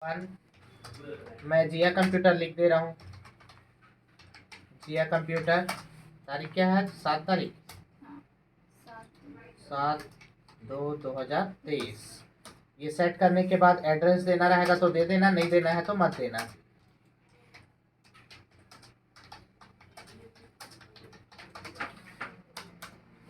One. मैं जिया computer लिख दे रहा हूँ। जिया कंप्यूटर, तारीख क्या है? 7 तारीख 7/2/2023। ये सेट करने के बाद एड्रेस देना रहेगा तो दे देना, नहीं देना है तो मत देना।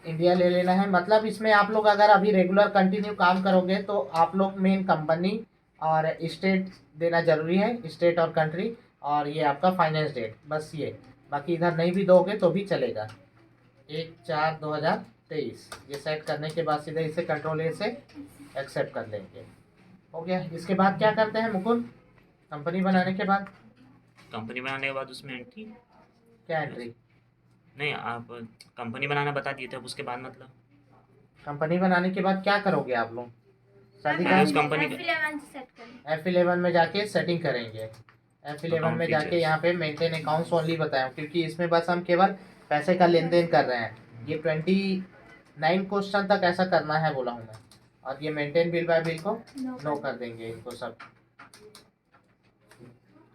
इंडिया ले लेना है। मतलब इसमें आप लोग अगर अभी रेगुलर कंटिन्यू काम करोगे तो आप लोग मेन कंपनी और स्टेट देना जरूरी है, स्टेट और कंट्री, और ये आपका फाइनेंस डेट, बस ये। बाकी इधर नहीं भी दोगे तो भी चलेगा। 1/4/2023 ये सेट करने के बाद सीधे इसे कंट्रोल ए से एक्सेप्ट कर लेंगे। हो गया। इसके बाद क्या करते हैं मुकुंद? कंपनी बनाने के बाद कंपनी बनाने के बाद उसमें एंट्री क्या एंट्री? नहीं, आप कंपनी बनाना बता दिए थे, अब उसके बाद मतलब कंपनी बनाने के बाद क्या करोगे आप लोग? शादी पहले उस का कंपनी का F11 में जाके सेटिंग करेंगे। F11 अकाउंट में जाके फीचर्स। यहाँ पे मेंटेन अकाउंट्स ओनली बताएं, क्योंकि इसमें बस हम केवल पैसे का लेन देन कर रहे हैं। ये 29 क्वेश्चन तक ऐसा करना है बोला हूँ मैं। और ये मेंटेन बिल बाय बिल को नो कर देंगे इनको सब।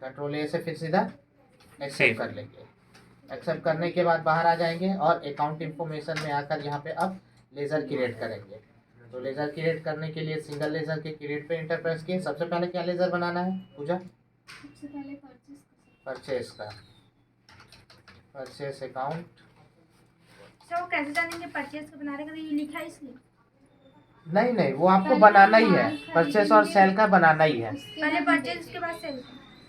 कंट्रोल ए से फिर सीधा एक्सेप्ट कर लेंगे। एक्सेप्ट करने के बाद बाहर आ जाएंगे और अकाउंट इंफॉर्मेशन में आकर यहाँ पे अब लेज़र क्रिएट करेंगे। तो लेज़र क्रिएट करने के लिए सिंगल लेज़र के क्रिएट पे इंटर प्रेस किए। सबसे पहले क्या लेज़र बनाना है पूजा? सबसे पहले परचेस का। Purchase account. सर वो कैसे जानेंगे परचेज को बना रहे हैं? ये लिखा है इसलिए। नहीं, वो आपको बनाना ही है। परचेस और सेल का बनाना ही है। पहले परचेज उसके बाद सेल।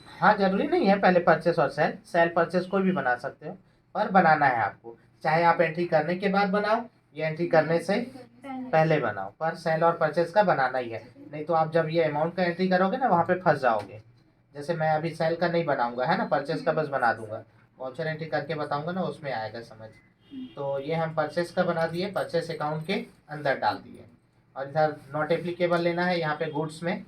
हाँ, जरूरी नहीं है पहले परचेस और सेल। सेल परचेस कोई भी बना सकते हो, पर बनाना है आपको। चाहे आप एंट्री करने के बाद बनाओ या एंट्री करने से पहले बनाओ, पर सेल और परचेस का बनाना ही है। नहीं तो आप जब ये अमाउंट का एंट्री करोगे ना, वहाँ पे फंस जाओगे। जैसे मैं अभी सेल का नहीं बनाऊंगा है ना, परचेस का बस बना दूंगा। वाउचर एंट्री करके बताऊंगा ना, उसमें आएगा समझ। तो ये हम परचेस का बना दिए, परचेस अकाउंट के अंदर डाल दिए। और इधर नॉट एप्लीकेबल लेना है, यहाँ पे गुड्स में,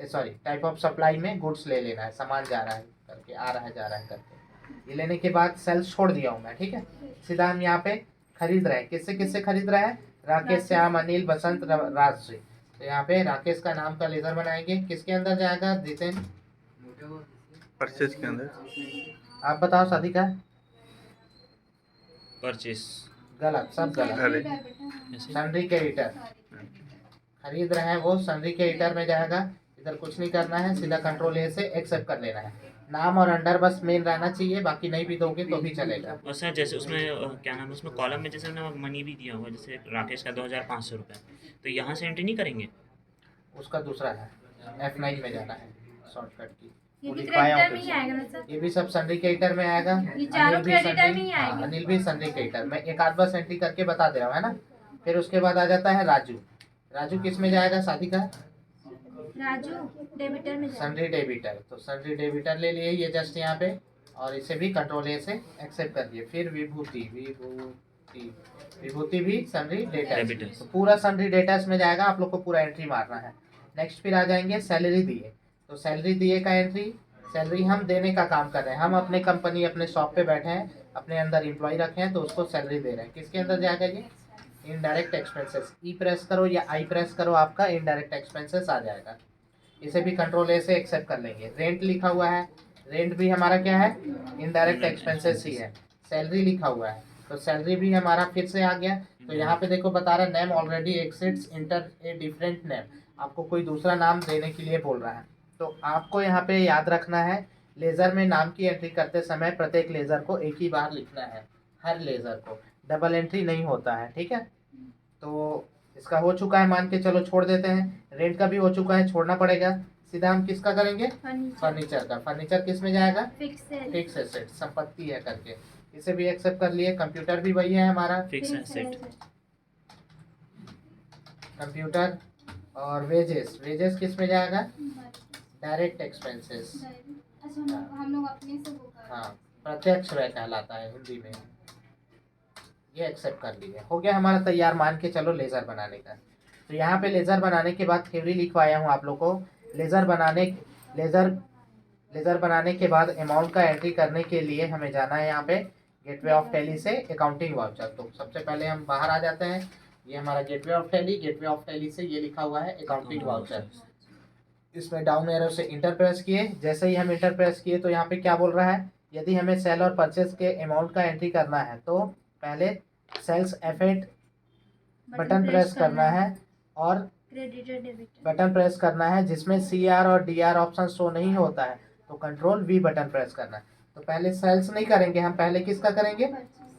सॉरी टाइप ऑफ सप्लाई में गुड्स ले लेना है। सामान जा रहा है करके, आ रहा है जा रहा है करके। ये लेने के बाद सेल्स छोड़ दिया हूँ मैं, ठीक है। सीधा हम यहाँ पे खरीद रहे हैं। किससे किससे खरीद रहे हैं? राकेश, श्याम, अनिल, बसंत, राजश्री। तो यहाँ पे राकेश का नाम का लेजर बनाएंगे। किसके अंदर जाएगा जितेन? परचेज के अंदर। आप बताओ साधिका। परचेस गलत, सब गलत। अरे सन्ड्री क्रेडिटर खरीद रहे हैं वो, सन्ड्री क्रेडिटर में जाएगा। इधर कुछ नहीं करना है, सीधा कंट्रोल ए से एक्सेप्ट कर लेना है। नाम और अंडर बस मेन रहना चाहिए, बाकी नहीं भी दोगे तो भी चलेगा। और सर जैसे उसमें क्या नाम है, उसमें कॉलम में जैसे ना मनी भी दिया हुआ है, जैसे राकेश का 2500 रुपये, तो यहाँ से एंट्री नहीं करेंगे? उसका दूसरा है, F9 में जाना है शॉर्टकट की। ये वो भी लिखवाया क्रेडिटर हूँ में ही पीछे। आएगा ना सर? ये भी सब सन्ड्री क्रेडिटर में आएगा। ये चारों अनिल भी क्रेडिटर में सन्ड्री, ही हाँ, आएंगे। अनिल भी सन्ड्री क्रेडिटर में। एक आध बस एंट्री करके बता दे रहा हूँ है ना। फिर उसके बाद आ जाता है राजू। राजू किस में जाएगा साधिका? राजू डेबिटर में जाएगा। Sundry debtor. तो सन्ड्री डेबिटर ले लिए ये जस्ट यहाँ पे, और इसे भी कंट्रोल ए से एक्सेप्ट कर दिए। फिर विभूति, विभूति भी सन्ड्री डेटास। Debitors। तो पूरा सन्ड्री डेटास में जाएगा, आप लोग को पूरा एंट्री मारना है। नेक्स्ट फिर आ जाएंगे सैलरी दिए। तो सैलरी दिए का एंट्री, सैलरी हम देने का काम कर रहे हैं। हम अपने कंपनी, अपने शॉप पे बैठे हैं, अपने अंदर एम्प्लॉय रखे हैं, तो उसको सैलरी दे रहे हैं। किसके अंदर जाएगा ये? Indirect expenses. ई प्रेस करो या आई प्रेस करो, आपका इनडायरेक्ट एक्सपेंसेस आ जाएगा। इसे भी कंट्रोल ए से एक्सेप्ट कर लेंगे। रेंट लिखा हुआ है, रेंट भी हमारा क्या है? इनडायरेक्ट एक्सपेंसेस ही है। सैलरी लिखा हुआ है, तो सैलरी भी हमारा फिर से आ गया। तो यहाँ पे देखो बता रहा है name already exists enter a different name. आपको कोई दूसरा नाम देने के लिए बोल रहा है। तो आपको यहाँ पे याद रखना है, लेज़र में नाम की एंट्री करते समय प्रत्येक लेज़र को एक ही बार लिखना है। हर लेज़र को डबल एंट्री नहीं होता है, ठीक है। तो इसका हो चुका है, मान के चलो छोड़ देते हैं। रेंट का भी हो चुका है, छोड़ना पड़ेगा। सीधा हम किसका करेंगे? फर्नीचर का। फर्नीचर किस में जाएगा? फिक्स एसेट, संपत्ति है करके। इसे भी एक्सेप्ट कर लिए। कंप्यूटर भी वही है हमारा, फिक्स एसेट। कंप्यूटर। और वेजेस, वेजेस किस में जाएगा? Direct expenses. हम लोग अपने से वो कर। हाँ, प्रत्यक्ष व्यय कहलाता है हिंदी में। ये एक्सेप्ट कर लिए। हो गया हमारा तैयार, मान के चलो लेज़र बनाने का। तो यहाँ पे लेज़र बनाने के बाद थ्योरी लिखवाया हूँ आप लोग को। लेज़र बनाने के बाद अमाउंट का एंट्री करने के लिए हमें जाना है यहाँ पे गेटवे ऑफ टैली से अकाउंटिंग वाउचर। तो सबसे पहले हम बाहर आ जाते हैं। ये हमारा gateway of tally, gateway of tally से ये लिखा हुआ है अकाउंटिंग वाउचर। इसमें डाउन एरो से इंटर प्रेस किए। जैसे ही हम इंटर प्रेस किए तो यहाँ पे क्या बोल रहा है, यदि हमें सेल और परचेस के अमाउंट का एंट्री करना है तो पहले सेल्स F8 बटन प्रेस करना है और क्रेडिट और डेबिट। बटन प्रेस करना है। जिसमें CR और DR ऑप्शन शो नहीं होता है तो कंट्रोल V बटन प्रेस करना है। तो पहले सेल्स नहीं करेंगे हम, पहले किसका करेंगे,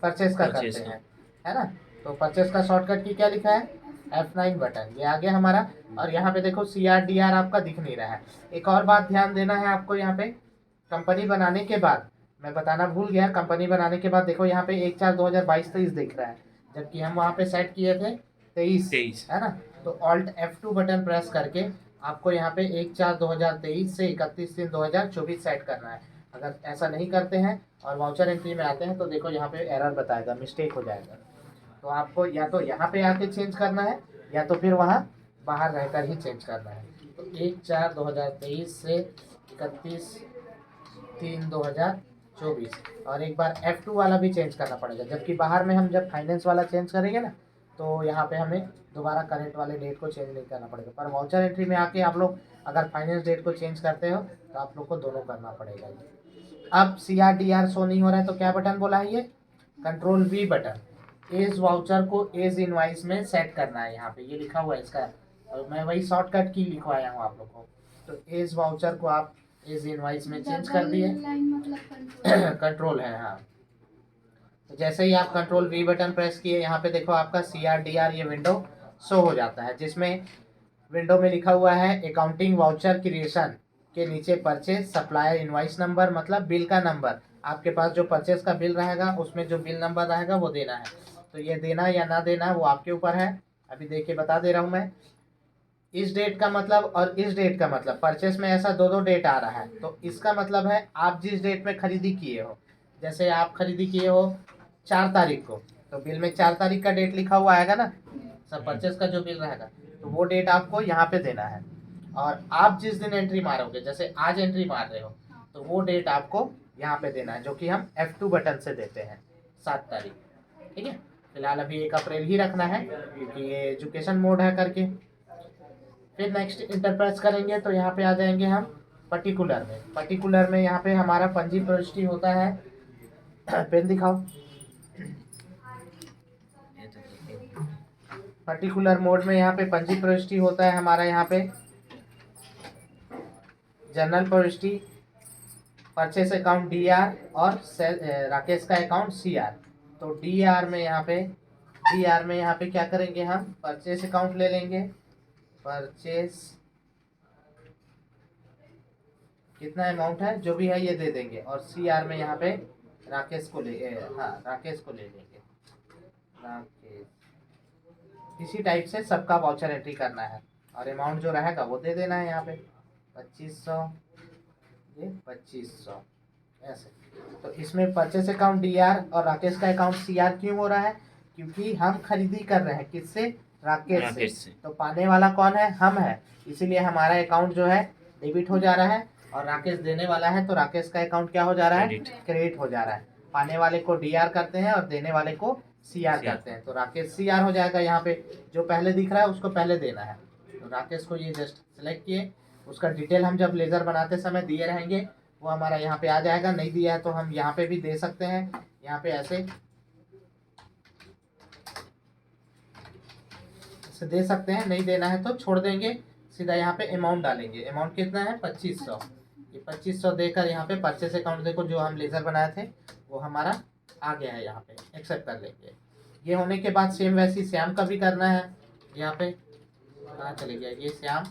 परचेस का Purchase करते का। हैं, है ना। तो परचेस का शॉर्टकट की क्या लिखा है, F9 बटन, ये आ गया हमारा। और यहाँ पे देखो CR DR आपका दिख नहीं रहा है। एक और बात ध्यान देना है आपको, यहाँ पे कंपनी बनाने के बाद मैं बताना भूल गया, कंपनी बनाने के बाद देखो यहाँ पे 1/4/2022-23 दिख रहा है, जबकि हम वहाँ पे सेट किए थे 23, है ना। तो Alt F2 बटन प्रेस करके आपको यहाँ पे 1/4/2023 से 31/3/2024 सेट करना है। अगर ऐसा नहीं करते हैं और वाउचर एंट्री में आते हैं तो देखो यहाँ पे एरर बताएगा, मिस्टेक हो जाएगा। तो आपको या तो यहाँ पे आके चेंज करना है या तो फिर वहाँ बाहर रहकर ही चेंज करना है। तो 1/4/2023 से 31/3/2024 और एक बार F2 वाला भी चेंज करना पड़ेगा, जबकि बाहर में हम जब फाइनेंस वाला चेंज करेंगे ना तो यहाँ पे हमें दोबारा करेंट वाले डेट को चेंज नहीं करना पड़ेगा। पर वाउचर एंट्री में आके आप लोग अगर फाइनेंस डेट को चेंज करते हो तो आप लोग को दोनों करना पड़ेगा। अब CR DR शो नहीं हो रहा है तो क्या बटन बोला है ये, control V button. As voucher को एज इनवाइस में सेट करना है, यहाँ पे ये लिखा हुआ है इसका, और मैं वही शॉर्टकट की लिखवाया हूँ आप लोग को। तो एज वाउचर को आप एज इनवाइस में चेंज कर दिए, कंट्रोल है, हाँ। तो जैसे ही आप कंट्रोल V बटन प्रेस किए, यहाँ पे देखो आपका CR DR ये विंडो शो हो जाता है, जिसमें विंडो में लिखा हुआ है अकाउंटिंग वाउचर क्रिएशन के नीचे परचेज सप्लायर इनवाइस नंबर, मतलब बिल का नंबर। आपके पास जो परचेज का बिल रहेगा उसमें जो बिल नंबर रहेगा वो देना है। तो ये देना या ना देना वो आपके ऊपर है। अभी देख के बता दे रहा हूँ मैं। इस डेट का मतलब और इस डेट का मतलब, परचेस में ऐसा दो डेट आ रहा है, तो इसका मतलब है आप जिस डेट में खरीदी किए हो। जैसे आप खरीदी किए हो 4 तारीख को, तो बिल में 4 तारीख का डेट लिखा हुआ आएगा ना, सब परचेस का जो बिल रहेगा, तो वो डेट आपको यहाँ पे देना है। और आप जिस दिन एंट्री मारोगे, जैसे आज एंट्री मार रहे हो, तो वो डेट आपको यहाँ पे देना है, जो कि हम F2 बटन से देते हैं, 7 तारीख। ठीक है, फिलहाल अभी 1 अप्रैल ही रखना है क्योंकि ये एजुकेशन मोड है करके। फिर नेक्स्ट इंटर प्रेस करेंगे तो यहाँ पे आ जाएंगे हम पर्टिकुलर में। पर्टिकुलर में यहाँ पे हमारा पंजी प्रविष्टि होता है। पेन दिखाओ। पर्टिकुलर मोड में यहाँ पे पंजी प्रविष्टि होता है हमारा, यहाँ पे जनरल प्रविष्टि, परचेस अकाउंट DR और राकेश का अकाउंट CR। तो DR में यहाँ पे क्या करेंगे हम, परचेस अकाउंट ले लेंगे, परचेस कितना अमाउंट है जो भी है ये दे देंगे, और CR में यहाँ पे राकेश को ले लेंगे, राकेश। इसी टाइप से सबका वाउचर एंट्री करना है और अमाउंट जो रहेगा वो दे देना है। यहाँ पे 2500, ये 2500 ऐसे। तो इसमें परचेस अकाउंट DR और राकेश का अकाउंट CR क्यों हो रहा है, क्योंकि हम खरीदी कर रहे हैं किससे, राकेश से। तो पाने वाला कौन है, हम है, इसीलिए हमारा अकाउंट जो है डेबिट हो जा रहा है, और राकेश देने वाला है तो राकेश का अकाउंट क्या हो जा रहा है, क्रेडिट हो जा रहा है। पाने वाले को DR करते हैं और देने वाले को CR करते हैं, तो राकेश CR हो जाएगा। यहाँ पे जो पहले दिख रहा है उसको पहले देना है, तो राकेश को ये जस्ट सेलेक्ट किए। उसका डिटेल हम जब लेज़र बनाते समय दिए रहेंगे वो हमारा यहाँ पे आ जाएगा। नहीं दिया है तो हम यहाँ पे भी दे सकते हैं, यहाँ पे ऐसे दे सकते हैं। नहीं देना है तो छोड़ देंगे, सीधा यहाँ पे अमाउंट डालेंगे। अमाउंट कितना है, 2500। ये 2500 देकर यहाँ पे परचेस अकाउंट देखो जो हम लेज़र बनाए थे वो हमारा आ गया है, यहाँ पे एक्सेप्ट कर लेंगे। ये होने के बाद सेम वैसी श्याम का भी करना है। यहाँ पे कहाँ चले गया ये श्याम,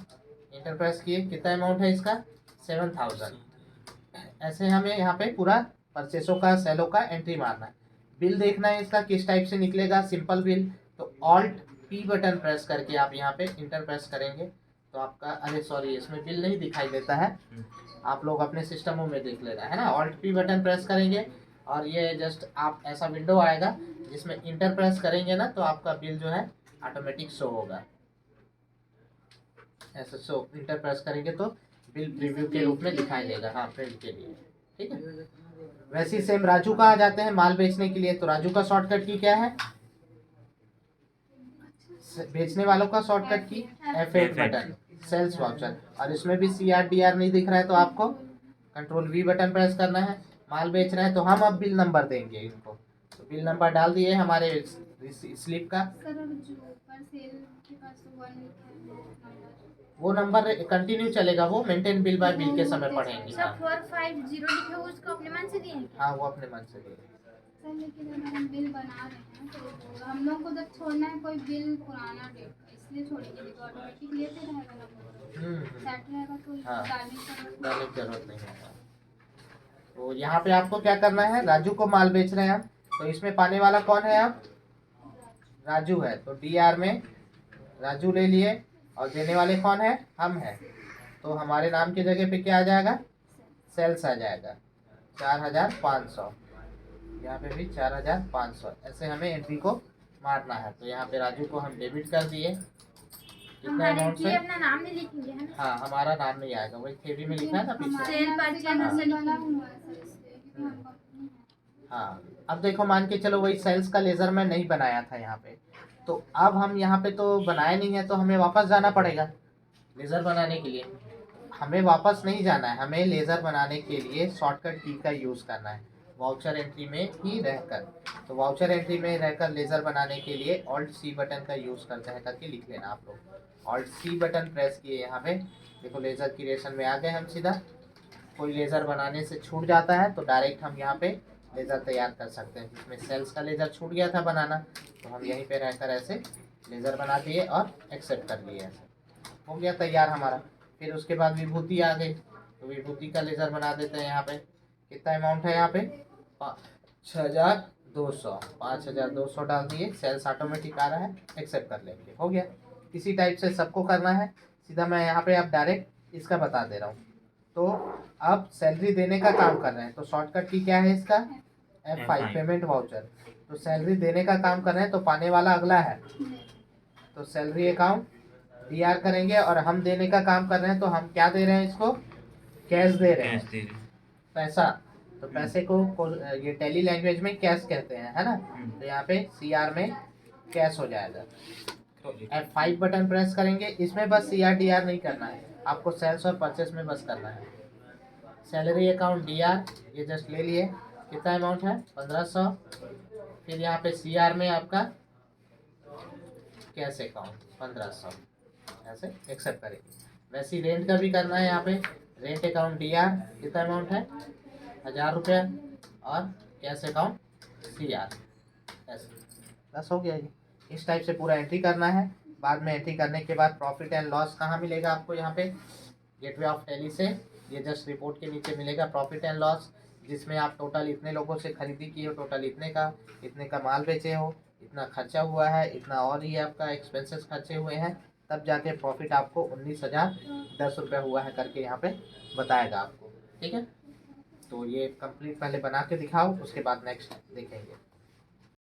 इंटर प्रेस किए, कितना अमाउंट है इसका, 7000। ऐसे हमें यहाँ पे पूरा परचेसों का, सेलों का एंट्री मारना है। बिल देखना है इसका किस टाइप से निकलेगा, सिंपल बिल। तो Alt P बटन प्रेस करके आप यहाँ पे इंटर प्रेस करेंगे तो आपका, अरे सॉरी इसमें बिल नहीं दिखाई देता है, आप लोग अपने सिस्टमों में देख लेना है ना। Alt P बटन प्रेस करेंगे और ये जस्ट आप ऐसा विंडो आएगा जिसमें इंटर प्रेस करेंगे ना तो आपका बिल जो है ऑटोमेटिक शो होगा। ऐसे शो इंटर प्रेस करेंगे तो बिल प्रीव्यू के रूप में दिखाई देगा, हाँ प्रिंट के लिए। ठीक है, वैसे ही सेम राजू का आ जाते हैं माल बेचने के लिए। तो राजू का शॉर्टकट की क्या है, बेचने वालों का शॉर्टकट की F8 बटन। Sales voucher. और इसमें भी CR DR नहीं दिख रहा है तो आपको कंट्रोल V बटन प्रेस करना है। माल बेच रहे हैं तो हम अब बिल नंबर देंगे इनको, तो बिल नंबर डाल दिए हमारे स्लिप का। सर और जो ऊपर सेल के पास 1 लिखा है नंबर, वो नंबर कंटिन्यू चलेगा, वो मेंटेन बिल बाय बिल के समय पढ़ेंगे। सर 450 लिखे हुए उसको अपने मन से दिए हैं क्या? हाँ वो अपने मन से दिए। सर लेकिन अगर हम बिल बना रहे हैं तो हम लोग को जब छोड़ना है कोई बिल पुराना डेट का, इसलिए छोड़ेंगे, देखो ऑटोमेटिक लेते रहेगा नंबर, सेट रहेगा तो हाँ। डालने की जरूरत नहीं। डालने की जरूरत नहीं है। तो यहाँ पे आपको क्या करना है, राजू को माल बेच रहे हैं हम, तो इसमें पाने वाला कौन है अब, राजू है, तो DR में राजू ले लिए, और देने वाले कौन है, हम हैं, तो हमारे नाम की जगह पे क्या आ जाएगा, सेल्स आ जाएगा 4500। यहाँ पे भी 4500, ऐसे हमें एंट्री को मारना है। तो यहाँ पे राजू को हम डेबिट कर दिए, कितना हमारे अमाउंट की से, अपना नाम नहीं लिखेंगे है ना? हाँ हमारा नाम नहीं आएगा, वही थेबी में लिखा है ना पीछे। सेल परचेज से बना हाँ, अब देखो मान के चलो वही सेल्स का लेज़र मैं नहीं बनाया था यहाँ पे, तो अब हम यहाँ पे तो बनाए नहीं है, तो हमें वापस जाना पड़ेगा लेज़र बनाने के लिए। हमें वापस नहीं जाना है, हमें लेज़र बनाने के लिए शॉर्टकट की का यूज़ करना है वाउचर एंट्री में ही रहकर। तो वाउचर एंट्री में रहकर लेज़र बनाने के लिए Alt+C बटन का यूज़ करते हैं, करके लिख लेना आप लोग। Alt+C बटन प्रेस किए, यहाँ पे देखो लेज़र क्रिएशन में आ गए हम सीधा। कोई लेज़र बनाने से छूट जाता है तो डायरेक्ट हम यहाँ पे लेज़र तैयार कर सकते हैं। जिसमें सेल्स का लेज़र छूट गया था बनाना, तो हम यहीं पे रहकर ऐसे लेज़र बना दिए और एक्सेप्ट कर लिए, ऐसे हो गया तैयार हमारा। फिर उसके बाद विभूति आ गई, तो विभूति का लेज़र बना देते हैं। यहाँ पे कितना अमाउंट है, यहाँ पे 5200, 5200 डाल दिए, सेल्स ऑटोमेटिक आ रहा है, एक्सेप्ट कर लेंगे, हो गया। इसी टाइप से सबको करना है। सीधा मैं यहाँ पे अब डायरेक्ट इसका बता दे रहा हूँ। तो अब सैलरी देने का काम कर रहे हैं, तो शॉर्टकट की क्या है इसका, F5 पेमेंट वाउचर। तो सैलरी देने का काम कर रहे हैं, तो पाने वाला अगला है, तो सैलरी अकाउंट DR करेंगे। और हम देने का काम कर रहे हैं, तो हम क्या दे रहे हैं, इसको कैश दे रहे कैश हैं, दे रहे पैसा। तो पैसे को ये टैली लैंग्वेज में कैश कहते हैं, है ना। तो यहाँ पे CR में कैश हो जाएगा। तो F5 बटन प्रेस करेंगे, इसमें बस CR/DR नहीं करना है आपको, सेल्स और परचेस में बस करना है। सैलरी अकाउंट DR ये जस्ट ले लिए, कितना अमाउंट है 1500। फिर यहाँ पे CR में आपका कैश अकाउंट 1500, ऐसे एक्सेप्ट करेंगे। वैसे ही रेंट का भी करना है, यहाँ पे रेंट अकाउंट DR कितना अमाउंट है 1000 रुपये, और कैश अकाउंट CR, ऐसे बस हो गया। ये इस टाइप से पूरा एंट्री करना है। बाद में एंट्री करने के बाद प्रॉफिट एंड लॉस कहाँ मिलेगा आपको, यहाँ पे गेटवे ऑफ टैली से ये जस्ट रिपोर्ट के नीचे मिलेगा प्रॉफिट एंड लॉस, जिसमें आप टोटल इतने लोगों से खरीदी की हो, टोटल इतने का माल बेचे हो, इतना खर्चा हुआ है, इतना और ये आपका एक्सपेंसेस खर्चे हुए हैं, तब जाके प्रॉफिट आपको 19,010 रुपये हुआ है करके यहाँ पे बताएगा आपको। ठीक है, तो ये कंप्लीट पहले बना के दिखाओ, उसके बाद नेक्स्ट देखेंगे।